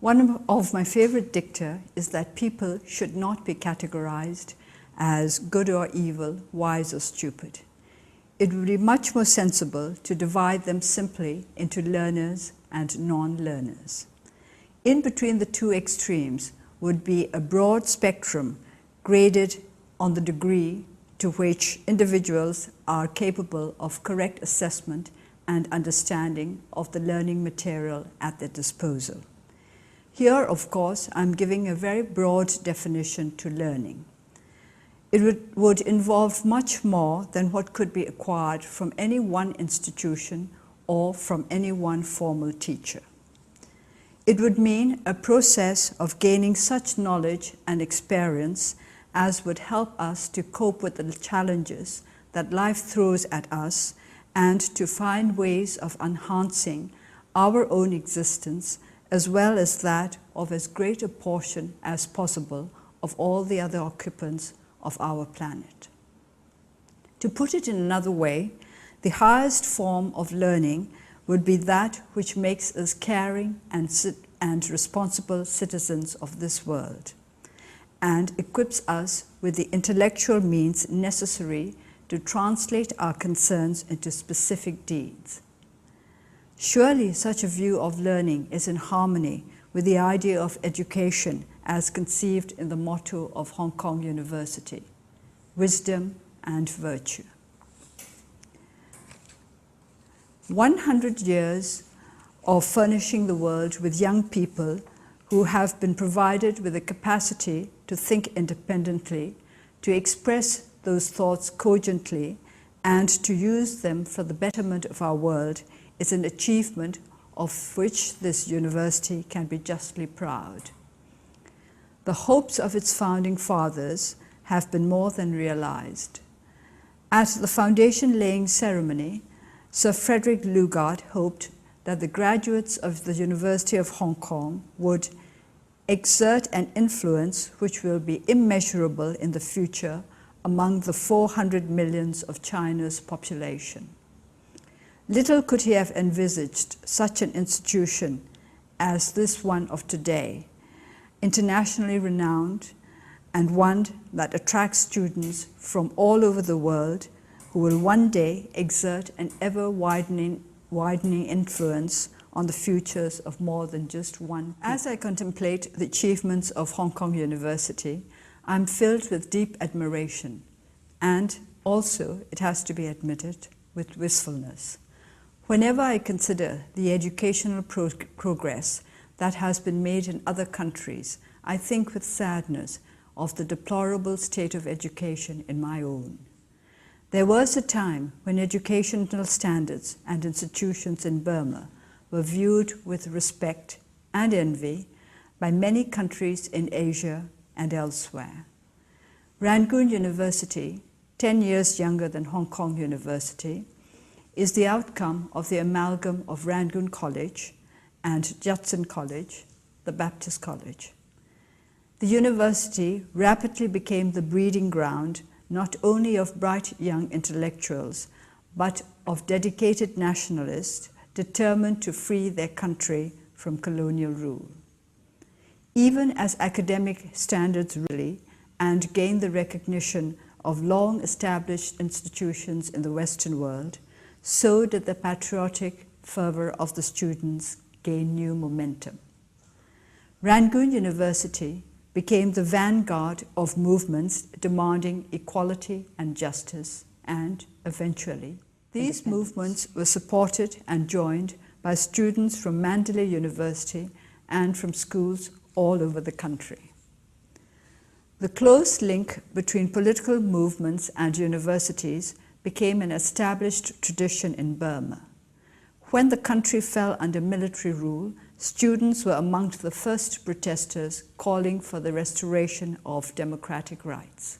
One of my favorite dicta is that people should not be categorized as good or evil, wise or stupid. It would be much more sensible to divide them simply into learners and non-learners. In between the two extremes would be a broad spectrum graded on the degree to which individuals are capable of correct assessment and understanding of the learning material at their disposal. Here, of course, I'm giving a very broad definition to learning. It would involve much more than what could be acquired from any one institution or from any one formal teacher. It would mean a process of gaining such knowledge and experience as would help us to cope with the challenges that life throws at us and to find ways of enhancing our own existence as well as that of as great a portion as possible of all the other occupants of our planet. To put it in another way, the highest form of learning would be that which makes us caring and responsible citizens of this world, and equips us with the intellectual means necessary to translate our concerns into specific deeds. Surely such a view of learning is in harmony with the idea of education as conceived in the motto of Hong Kong University, wisdom and virtue. 100 years of furnishing the world with young people who have been provided with the capacity to think independently, to express those thoughts cogently, and to use them for the betterment of our world is an achievement of which this university can be justly proud. The hopes of its founding fathers have been more than realized. At the foundation-laying ceremony, Sir Frederick Lugard hoped that the graduates of the University of Hong Kong would exert an influence which will be immeasurable in the future among the 400 millions of China's population. Little could he have envisaged such an institution as this one of today, internationally renowned and one that attracts students from all over the world who will one day exert an ever-widening influence on the futures of more than just one. As I contemplate the achievements of Hong Kong University, I'm filled with deep admiration and also, it has to be admitted, with wistfulness. Whenever I consider the educational progress that has been made in other countries, I think with sadness of the deplorable state of education in my own. There was a time when educational standards and institutions in Burma were viewed with respect and envy by many countries in Asia and elsewhere. Rangoon University, 10 years younger than Hong Kong University, is the outcome of the amalgam of Rangoon College and Judson College, the Baptist College. The university rapidly became the breeding ground not only of bright young intellectuals, but of dedicated nationalists determined to free their country from colonial rule. Even as academic standards rose and gained the recognition of long-established institutions in the Western world, so did the patriotic fervor of the students gain new momentum. Rangoon University became the vanguard of movements demanding equality and justice, and eventually, these movements were supported and joined by students from Mandalay University and from schools all over the country. The close link between political movements and universities became an established tradition in Burma. When the country fell under military rule, students were among the first protesters calling for the restoration of democratic rights.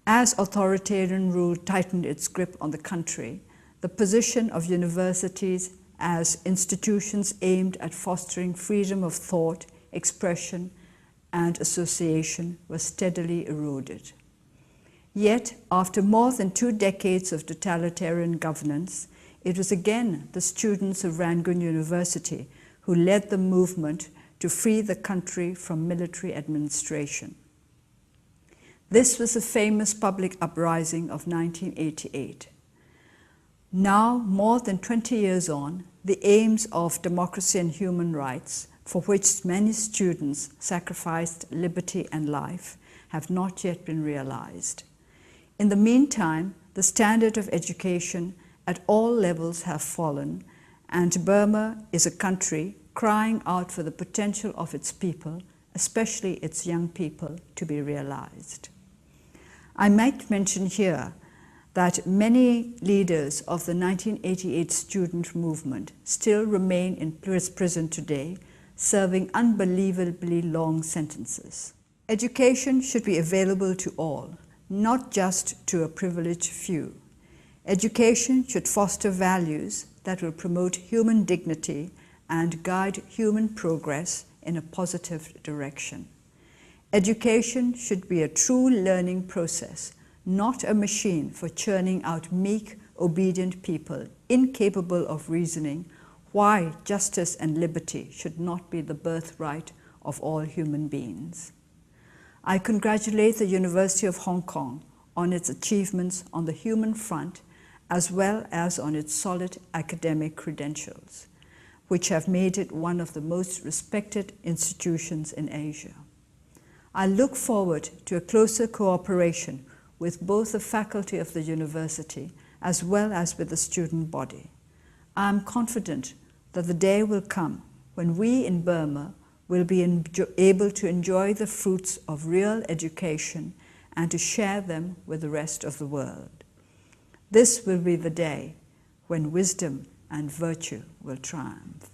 As authoritarian rule tightened its grip on the country, the position of universities as institutions aimed at fostering freedom of thought, expression, and association was steadily eroded. Yet, after more than 2 decades of totalitarian governance, it was again the students of Rangoon University who led the movement to free the country from military administration. This was the famous public uprising of 1988. Now, more than 20 years on, the aims of democracy and human rights, for which many students sacrificed liberty and life, have not yet been realized. In the meantime, the standard of education at all levels have fallen, and Burma is a country crying out for the potential of its people, especially its young people, to be realized. I might mention here that many leaders of the 1988 student movement still remain in prison today, serving unbelievably long sentences. Education should be available to all, not just to a privileged few. Education should foster values that will promote human dignity and guide human progress in a positive direction. Education should be a true learning process, not a machine for churning out meek, obedient people incapable of reasoning why justice and liberty should not be the birthright of all human beings. I congratulate the University of Hong Kong on its achievements on the human front as well as on its solid academic credentials, which have made it one of the most respected institutions in Asia. I look forward to a closer cooperation with both the faculty of the university as well as with the student body. I am confident that the day will come when we in Burma will be able to enjoy the fruits of real education and to share them with the rest of the world. This will be the day when wisdom and virtue will triumph.